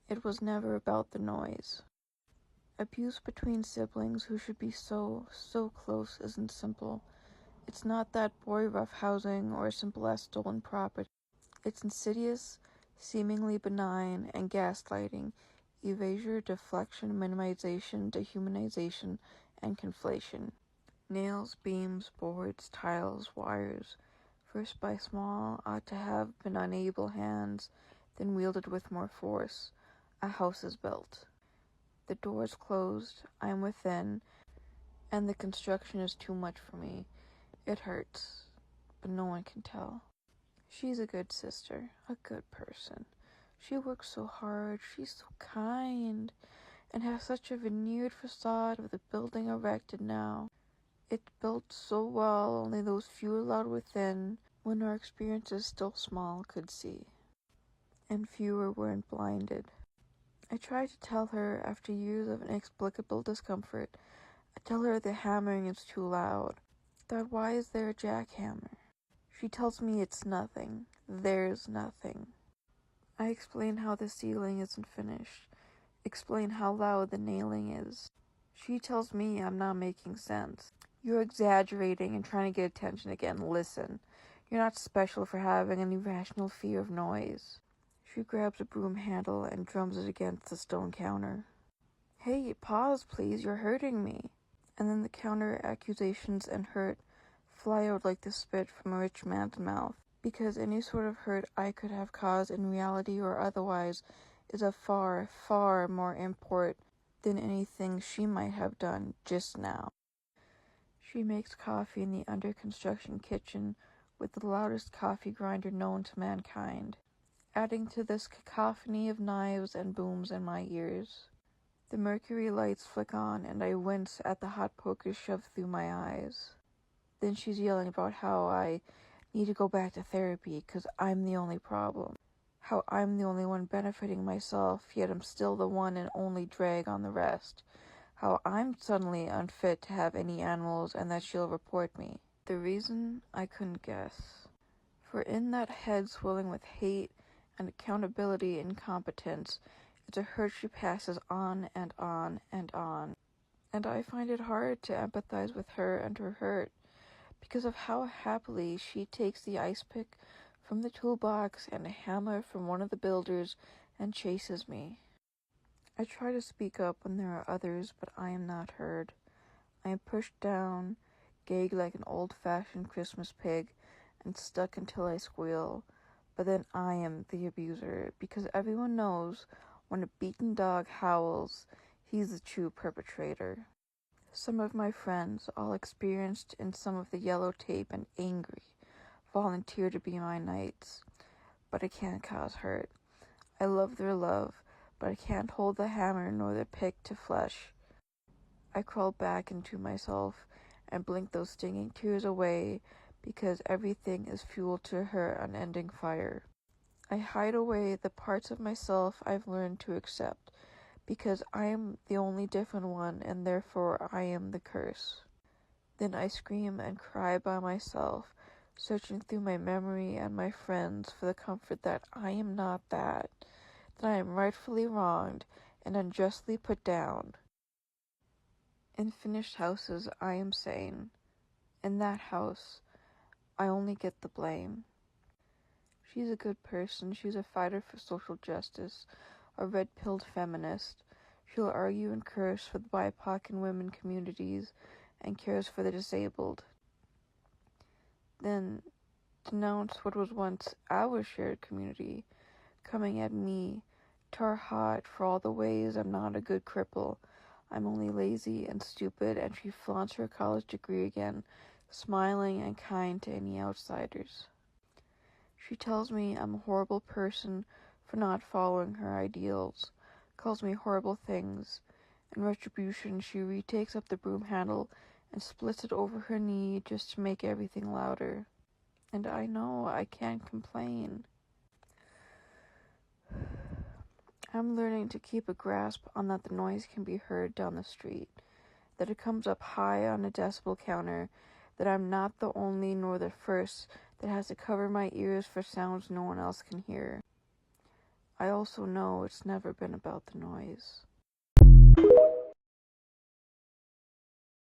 It was never about the noise. Abuse between siblings who should be so close isn't simple. It's not that boy roughhousing or simple as stolen property. It's insidious, seemingly benign, and gaslighting, erasure, deflection, minimization, dehumanization, and conflation. Nails, beams, boards, tiles, wires, first by small, ought to have been unable hands, then wielded with more force. A house is built. The door is closed, I am within, and the construction is too much for me. It hurts, but no one can tell. She's a good sister, a good person. She works so hard, she's so kind, and has such a veneered facade of the building erected now. It's built so well, only those few allowed within, when our experiences still small, could see. And fewer weren't blinded. I tried to tell her, after years of inexplicable discomfort, I tell her the hammering is too loud. That why is there a jackhammer? She tells me it's nothing. There's nothing. I explain how the ceiling isn't finished. Explain how loud the nailing is. She tells me I'm not making sense. You're exaggerating and trying to get attention again. Listen. You're not special for having an irrational fear of noise. She grabs a broom handle and drums it against the stone counter. Hey, pause please, you're hurting me. And then the counter accusations and hurt fly out like the spit from a rich man's mouth, because any sort of hurt I could have caused in reality or otherwise is of far, far more import than anything she might have done just now. She makes coffee in the under construction kitchen with the loudest coffee grinder known to mankind, adding to this cacophony of knives and booms in my ears. The mercury lights flick on and I wince at the hot poker shoved through my eyes. Then she's yelling about how I need to go back to therapy because I'm the only problem. How I'm the only one benefiting myself, yet I'm still the one and only drag on the rest. How I'm suddenly unfit to have any animals and that she'll report me. The reason I couldn't guess. For in that head swelling with hate and accountability and incompetence, it's a hurt she passes on and on and on. And I find it hard to empathize with her and her hurt, because of how happily she takes the ice pick from the toolbox and a hammer from one of the builders and chases me. I try to speak up when there are others, but I am not heard. I am pushed down, gagged like an old-fashioned Christmas pig, and stuck until I squeal. But then I am the abuser, because everyone knows when a beaten dog howls, he's the true perpetrator. Some of my friends, all experienced in some of the yellow tape and angry, volunteer to be my knights. But I can't cause hurt. I love their love, but I can't hold the hammer nor the pick to flesh. I crawl back into myself and blink those stinging tears away, because everything is fuel to her unending fire. I hide away the parts of myself I've learned to accept, because I am the only different one, and therefore I am the curse. Then I scream and cry by myself, searching through my memory and my friends for the comfort that I am not that I am rightfully wronged and unjustly put down. In finished houses I am sane. In that house, I only get the blame. She's a good person. She's a fighter for social justice, a red-pilled feminist. She'll argue and curse for the BIPOC and women communities and cares for the disabled. Then denounce what was once our shared community, coming at me, tar hot, for all the ways I'm not a good cripple. I'm only lazy and stupid, and she flaunts her college degree again, smiling and kind to any outsiders. She tells me I'm a horrible person for not following her ideals, calls me horrible things. In retribution, she retakes up the broom handle and splits it over her knee just to make everything louder. And I know I can't complain. I'm learning to keep a grasp on that the noise can be heard down the street, that it comes up high on a decibel counter, that I'm not the only nor the first that has to cover my ears for sounds no one else can hear. I also know it's never been about the noise.